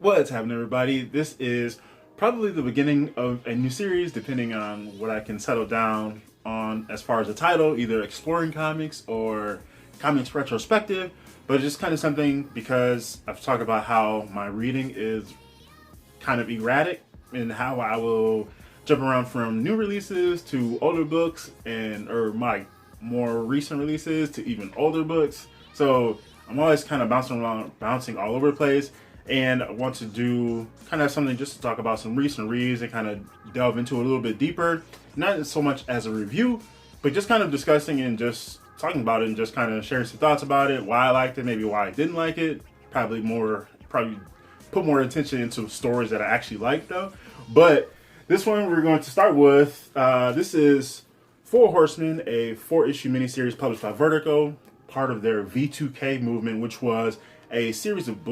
What's happening, everybody? This is probably the beginning of a new series, depending on what I can settle down on as far as the title, either Exploring Comics or Comics Retrospective. But it's just kind of something because I've talked about how my reading is kind of erratic and how I will jump around from new releases to older books or my more recent releases to even older books. So I'm always kind of bouncing all over the place. And I want to do kind of something just to talk about some recent reads and kind of delve into it a little bit deeper. Not so much as a review, but just kind of discussing and just talking about it and just kind of sharing some thoughts about it, why I liked it, maybe why I didn't like it. Probably put more attention into stories that I actually liked though. But this one we're going to start with, this is Four Horsemen, a 4-issue miniseries published by Vertigo, part of their V2K movement, which was a series of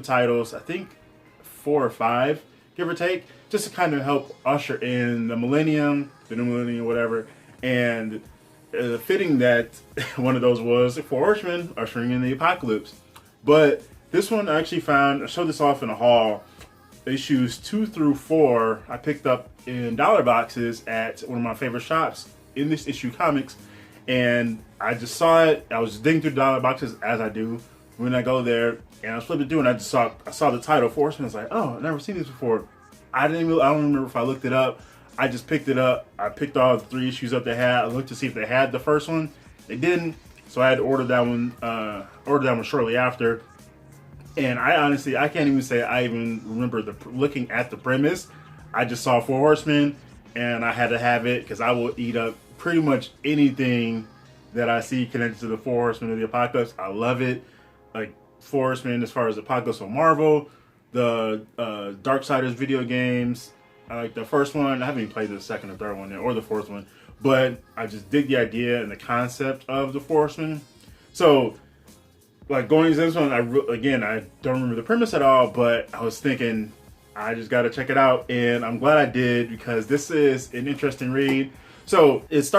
titles, I think 4 or 5, give or take, just to kind of help usher in the new millennium, whatever. And fitting that one of those was Four Horsemen ushering in the apocalypse. But this one I actually I showed this off in a haul. Issues 2 through 4 I picked up in dollar boxes at one of my favorite shops, In This Issue Comics. And I just saw it. I was digging through dollar boxes as I do when I go there, and I was flipping through, and I saw the title Four Horsemen. I was like, oh, I've never seen this before. I don't remember if I looked it up. I just picked it up. I picked all the 3 issues up they had. I looked to see if they had the first one. They didn't, so I had to order that one. Shortly after. And I can't even say I even remember looking at the premise. I just saw Four Horsemen, and I had to have it because I will eat up pretty much anything that I see connected to the Four Horsemen of the Apocalypse. I love it. Like Four Horsemen as far as Apocalypse on Marvel, the Darksiders video games. I like the first one. I haven't even played the second or third one yet, or the fourth one. But I just dig the idea and the concept of the Four Horsemen. So, like going into this one, I don't remember the premise at all, but I was thinking, I just got to check it out. And I'm glad I did because this is an interesting read. So it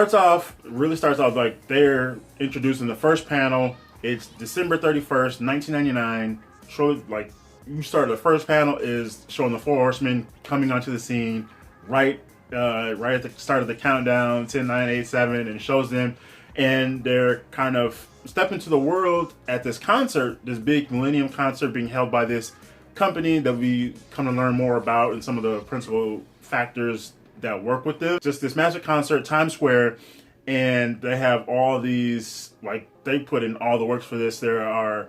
really starts off like they're introducing the first panel. It's December 31st, 1999. The first panel is showing the Four Horsemen coming onto the scene right at the start of the countdown, 10, 9, 8, 7, and shows them. And they're kind of step into the world at this concert, this big Millennium concert being held by this company that we come to learn more about and some of the principal factors that work with them. Just this massive concert, Times Square, and they have all these, they put in all the works for this. There are,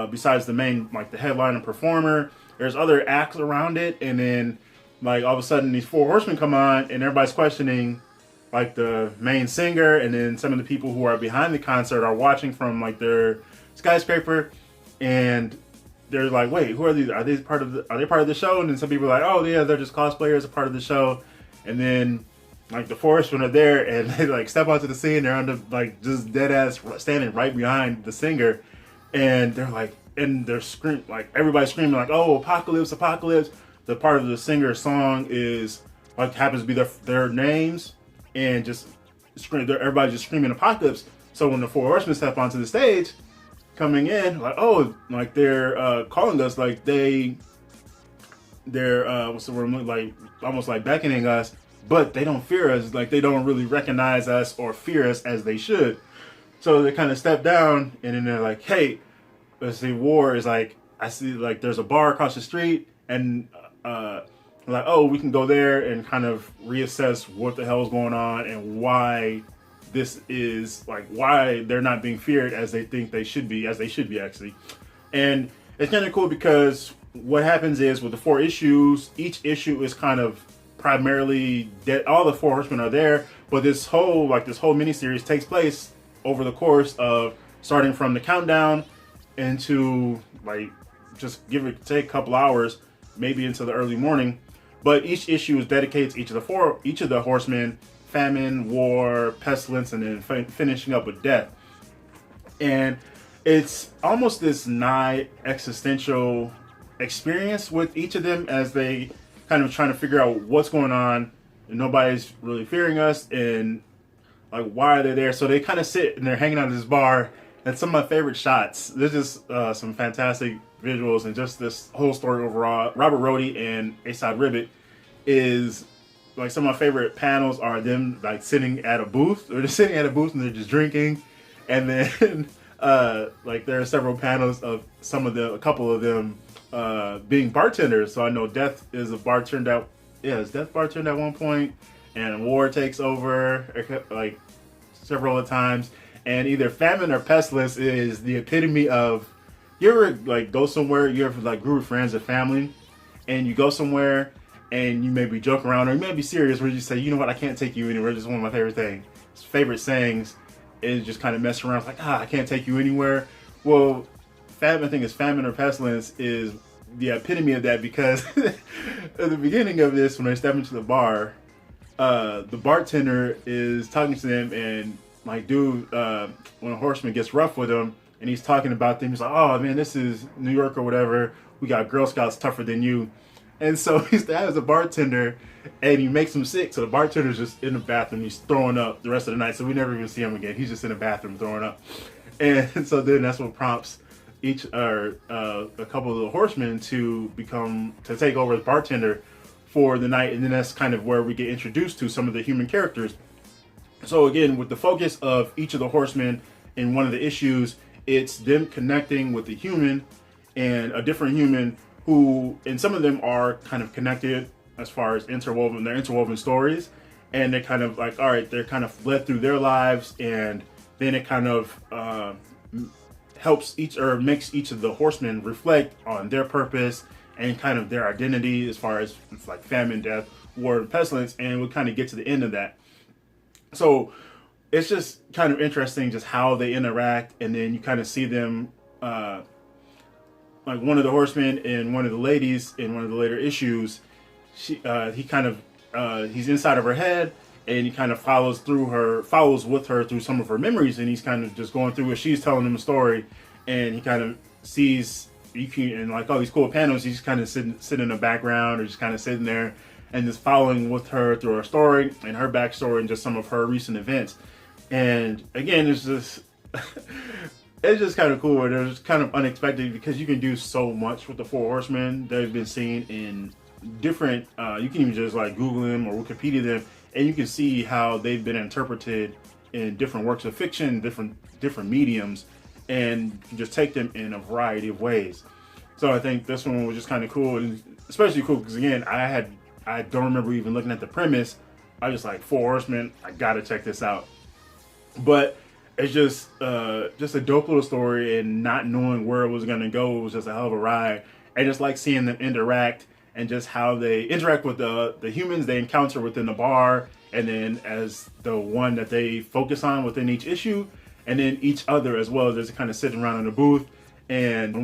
besides the main, the headliner performer, there's other acts around it, and then, all of a sudden, these Four Horsemen come on, and everybody's questioning, the main singer, and then some of the people who are behind the concert are watching from, their skyscraper, and they're like, wait, who are these? Are they part of the show? And then some people are like, oh, yeah, they're just cosplayers, a part of the show. And then, the Four Horsemen are there, and they, step onto the scene. They're on the, just dead-ass standing right behind the singer. And they're screaming, everybody's screaming, oh, apocalypse, apocalypse. The part of the singer's song is, happens to be their names. And just everybody's just screaming apocalypse. So when the Four Horsemen step onto the stage, coming in, they're calling us, they're what's the word, almost beckoning us, but they don't fear us, they don't really recognize us or fear us as they should. So they kind of step down, and then they're like, hey, let's see, war is I see there's a bar across the street, and oh, we can go there and kind of reassess what the hell is going on and why this is why they're not being feared as they think they should be, actually. And it's kind of cool because what happens is with the 4 issues, each issue is kind of primarily dead. All the Four Horsemen are there, but this whole miniseries takes place over the course of starting from the countdown into just give or take a couple hours, maybe into the early morning. But each issue dedicates each of the horsemen, famine, war, pestilence, and then finishing up with death. And it's almost this nigh existential experience with each of them as they kind of trying to figure out what's going on, and nobody's really fearing us, and why are they there? So they kind of sit and they're hanging out at this bar. And some of my favorite shots. There's just some fantastic visuals and just this whole story overall. Robert Rhodey and Asad Ribbit is like some of my favorite panels are them like sitting at a booth, or they're sitting at a booth and they're just drinking, and then like there are several panels of a couple of them being bartenders. So I know Death is a bartender. Is Death bartender at one point, and War takes over like several times, and either Famine or Pestilence is the epitome of, you ever like go somewhere, you ever like group of friends or family, and you go somewhere and you may be joking around or you may be serious where you say, you know what, I can't take you anywhere. This is one of my favorite sayings is just kind of messing around. It's like, I can't take you anywhere. Well, I think it's Famine or Pestilence is the epitome of that, because at the beginning of this, when they step into the bar, the bartender is talking to them, and like when a horseman gets rough with him and he's talking about them, he's like, oh man, this is New York or whatever, we got Girl Scouts tougher than you. And so he's as a bartender, and he makes him sick. So the bartender's just in the bathroom. He's throwing up the rest of the night. So we never even see him again. He's just in the bathroom throwing up. And so then that's what prompts a couple of the horsemen to take over as bartender for the night. And then that's kind of where we get introduced to some of the human characters. So again, with the focus of each of the horsemen in one of the issues, it's them connecting with the human and a different human who, and some of them are kind of connected as far as they're interwoven stories, and they're kind of like, all right, they're kind of led through their lives, and then it kind of makes each of the horsemen reflect on their purpose and kind of their identity as far as it's like Famine, Death, War, and Pestilence, and we'll kind of get to the end of that. So it's just kind of interesting just how they interact, and then you kind of see them like one of the horsemen and one of the ladies in one of the later issues, he's inside of her head, and he kind of follows with her through some of her memories, and he's kind of just going through it. She's telling him a story, and he kind of sees and like all these cool panels, he's just kind of sitting in the background, or just kind of sitting there and just following with her through her story and her backstory and just some of her recent events. And again, it's just it's just kind of cool. It's kind of unexpected because you can do so much with the Four Horsemen. They've been seen in different, you can even just like Google them or Wikipedia them, and you can see how they've been interpreted in different works of fiction, different mediums, and you can just take them in a variety of ways. So I think this one was just kind of cool, and especially cool because again, I don't remember even looking at the premise. I was just like, Four Horsemen, I gotta check this out. But it's just a dope little story, and not knowing where it was going to go, it was just a hell of a ride. And just like seeing them interact, and just how they interact with the humans they encounter within the bar, and then as the one that they focus on within each issue, and then each other as well. Just kind of sitting around in a booth, and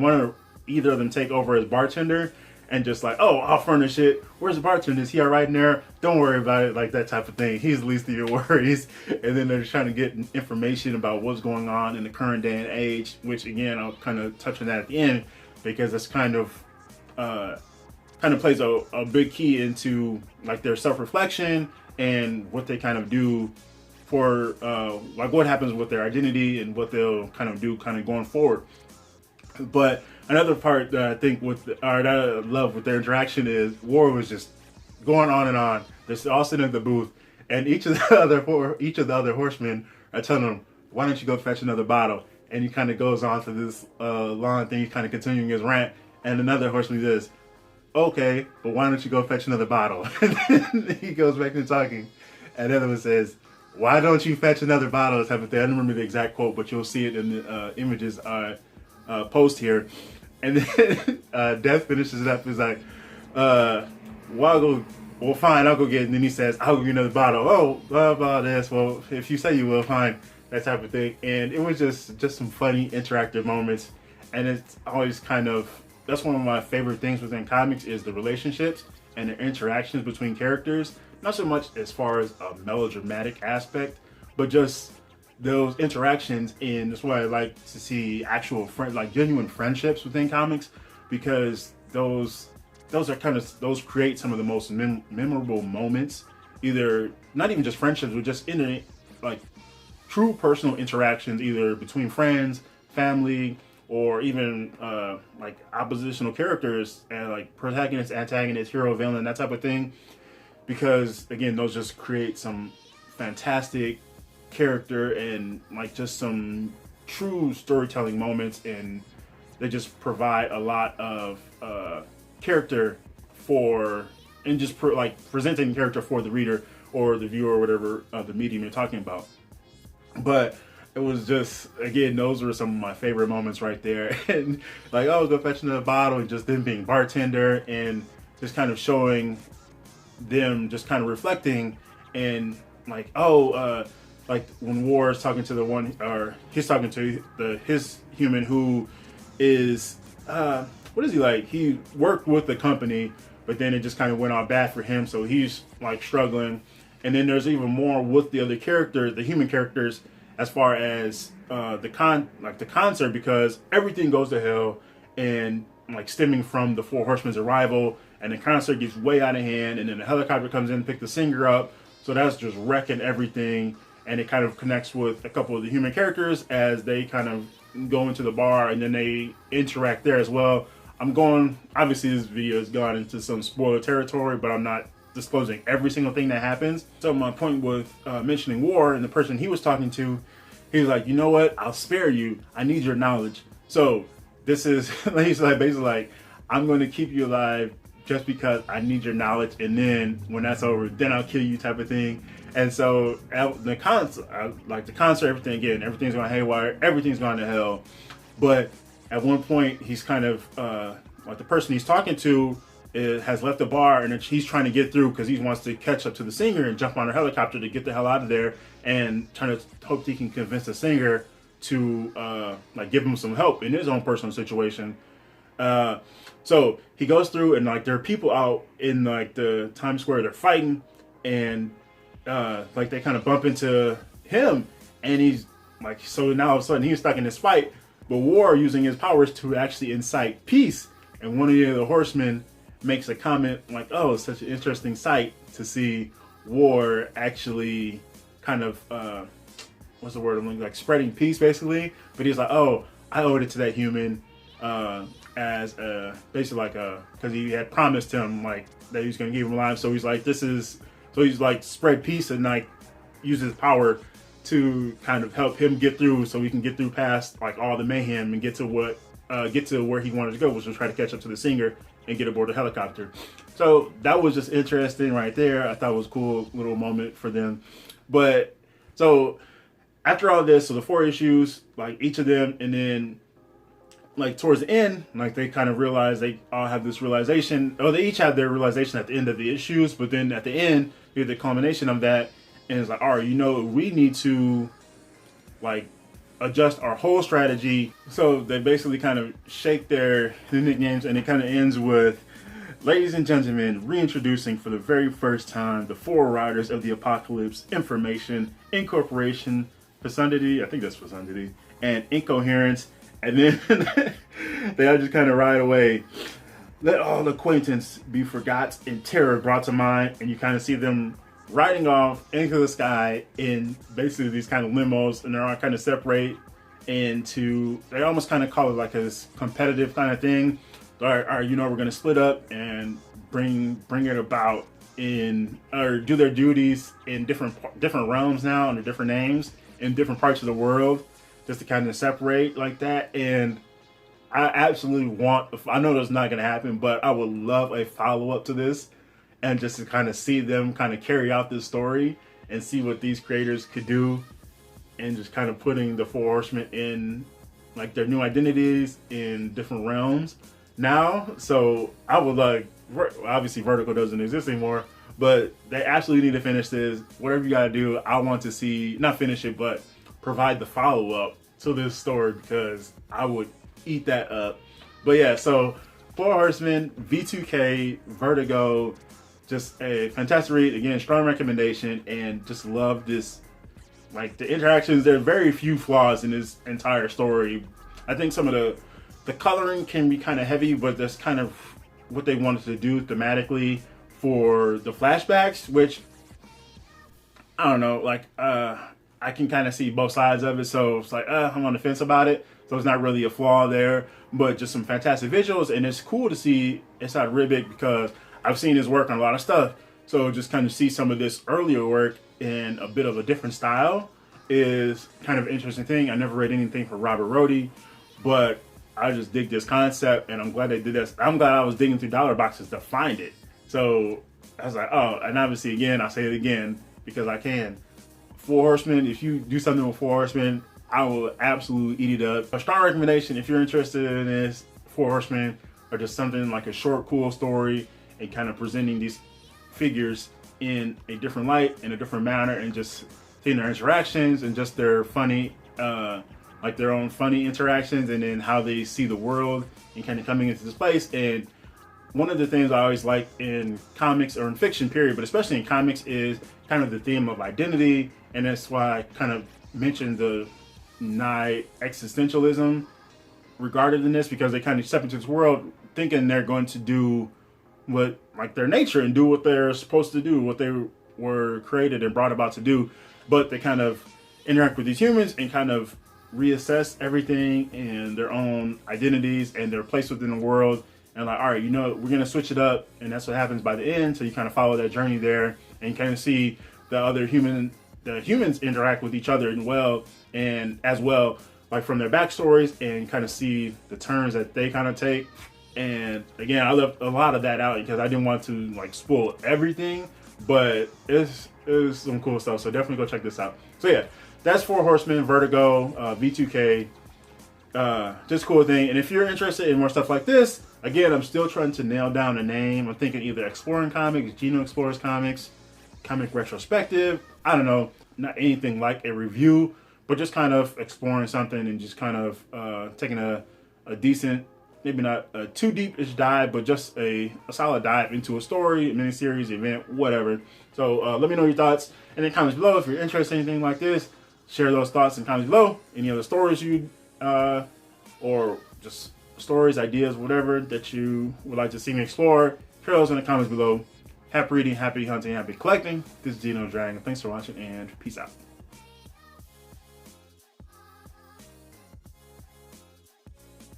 either of them take over as bartender, and just like, oh, I'll furnish it. Where's the bartender? Is he all right in there? Don't worry about it, like that type of thing. He's the least of your worries. And then they're just trying to get information about what's going on in the current day and age, which again, I'll kind of touch on that at the end, because it's kind of plays a big key into like their self-reflection and what they kind of do for like what happens with their identity and what they'll kind of do kind of going forward. But another part that I think that I love with their interaction is War was just going on and on. They're all sitting in the booth, and each of the other horsemen are telling him, "Why don't you go fetch another bottle?" And he kind of goes on to this long thing. He's kind of continuing his rant, and another horseman says, "Okay, but why don't you go fetch another bottle?" And then he goes back to talking, and the other one says, "Why don't you fetch another bottle?" Type of thing. I don't remember the exact quote, but you'll see it in the images post here. And then Death finishes it up. He's like, well, fine, I'll go get it. And then he says, I'll give you another bottle. Oh, blah, blah, this. Well, if you say you will, fine. That type of thing. And it was just some funny, interactive moments. And it's always that's one of my favorite things within comics is the relationships and the interactions between characters. Not so much as far as a melodramatic aspect, but just those interactions. And that's why I like to see actual genuine friendships within comics, because those create some of the most memorable moments. Either not even just friendships, but just true personal interactions, either between friends, family, or even like oppositional characters and like protagonist, antagonist, hero, villain, that type of thing, because again, those just create some fantastic character and like just some true storytelling moments, and they just provide a lot of character for, and just like presenting character for the reader or the viewer or whatever the medium you're talking about. But it was just, again, those were some of my favorite moments right there. And like, oh, go fetch another bottle, and just them being bartender and just kind of showing them just kind of reflecting, and like, oh, like when War is talking to the one, or he's talking to his human who is, what is he like? He worked with the company, but then it just kind of went all bad for him, so he's like struggling. And then there's even more with the other characters, the human characters, as far as the concert, because everything goes to hell, and like stemming from the Four Horsemen's arrival, and the concert gets way out of hand, and then the helicopter comes in and picks the singer up, so that's just wrecking everything. And it kind of connects with a couple of the human characters as they kind of go into the bar, and then they interact there as well. Obviously this video has gone into some spoiler territory, but I'm not disclosing every single thing that happens. So my point with mentioning War and the person he was talking to, he was like, you know what, I'll spare you, I need your knowledge. So this is, he's like basically like, I'm going to keep you alive just because I need your knowledge, and then when that's over, then I'll kill you, type of thing. And so at the concert, everything's going haywire, everything's gone to hell. But at one point, he's kind of like the person he's talking to has left the bar, and he's trying to get through because he wants to catch up to the singer and jump on a helicopter to get the hell out of there, and trying to hope he can convince the singer to like give him some help in his own personal situation. So he goes through, and like there are people out in like the Times Square, they're fighting, and like they kind of bump into him, and he's like, so now all of a sudden he's stuck in this fight, but War using his powers to actually incite peace. And one of the other horsemen makes a comment like, oh, it's such an interesting sight to see War actually kind of what's the word I'm looking, like spreading peace basically. But he's like, oh, I owed it to that human, as basically like because he had promised him like that he was going to give him life. So he's like, he's like spread peace and like use his power to kind of help him get through, so he can get through past like all the mayhem and get to where he wanted to go, which was try to catch up to the singer and get aboard the helicopter. So that was just interesting right there. I thought it was a cool little moment for them. But so after all this, so the 4 issues, like each of them, and then like towards the end, like they kind of realize, they all have this realization, or they each have their realization at the end of the issues, but then at the end, you get the culmination of that, and it's like, all right, we need to like adjust our whole strategy. So they basically kind of shake their nicknames, and it kind of ends with, ladies and gentlemen, reintroducing for the very first time the 4 Riders of the Apocalypse: Information, Incorporation, Profundity, I think that's Profundity, and Incoherence. And then they all just kind of ride away. Let all acquaintance be forgot and terror brought to mind. And you kind of see them riding off into the sky in basically these kind of limos, and they're all kind of separate into, they almost kind of call it like this competitive kind of thing. All right, we're going to split up and bring it about in, or do their duties in different realms now under different names in different parts of the world, just to kind of separate like that. And I absolutely I know that's not going to happen, but I would love a follow-up to this, and just to kind of see them kind of carry out this story and see what these creators could do, and just kind of putting the 4 Horsemen in like their new identities in different realms now. So I would like, obviously Vertigo doesn't exist anymore, but they absolutely need to finish this. Whatever you gotta do, I want to see, not finish it, but provide the follow-up to this story, because I would eat that up. But yeah, so 4 Horsemen, V2K, Vertigo, just a fantastic read. Again, strong recommendation, and just love this, like the interactions. There are very few flaws in this entire story. I think some of the coloring can be kind of heavy, but that's kind of what they wanted to do thematically for the flashbacks, which I don't know, like I can kind of see both sides of it, so it's like I'm on the fence about it. so it's not really a flaw there, but just some fantastic visuals. And it's cool to see inside Ribic because I've seen his work on a lot of stuff. So just kind of see some of this earlier work in a bit of a different style is kind of an interesting thing. I never read anything from Robert Rhodey, but I just dig this concept, and I'm glad they did this. I'm glad I was digging through dollar boxes to find it. So I was like, oh, and obviously, again, I'll say it again because I can. Four Horsemen, if you do something with Four Horsemen, I will absolutely eat it up. A strong recommendation if you're interested in this, Four Horsemen, or just something like a short, cool story and kind of presenting these figures in a different light, in a different manner, and just seeing their interactions and just their funny, like their own funny interactions, and then how they see the world and kind of coming into this place. And one of the things I always like in comics or in fiction period, but especially in comics, is kind of the theme of identity. And that's why I kind of mentioned the nigh existentialism regarded in this, because they kind of step into this world thinking they're going to do what, like, their nature and do what they're supposed to do, what they were created and brought about to do. But they kind of interact with these humans and kind of reassess everything and their own identities and their place within the world. And like, all right, you know, we're going to switch it up. And that's what happens by the end. So you kind of follow that journey there and kind of see the humans interact with each other and as well, like from their backstories, and kind of see the turns that they kind of take. And again, I left a lot of that out because I didn't want to like spoil everything, but it was some cool stuff. So definitely go check this out. So yeah, that's Four Horsemen, Vertigo, V2K, just cool thing. And if you're interested in more stuff like this, again, I'm still trying to nail down a name. I'm thinking either Exploring Comics, Geno Explores Comics, Comic Retrospective. I don't know, not anything like a review, but just kind of exploring something and just kind of taking a decent, maybe not a too deep-ish dive, but just a solid dive into a story, a miniseries, event, whatever. So let me know your thoughts in the comments below. If you're interested in anything like this, share those thoughts in the comments below. Any other stories you, or just stories, ideas, whatever that you would like to see me explore, share those in the comments below. Happy reading, happy hunting, happy collecting. This is GENOTHADRAGON. Thanks for watching, and peace out.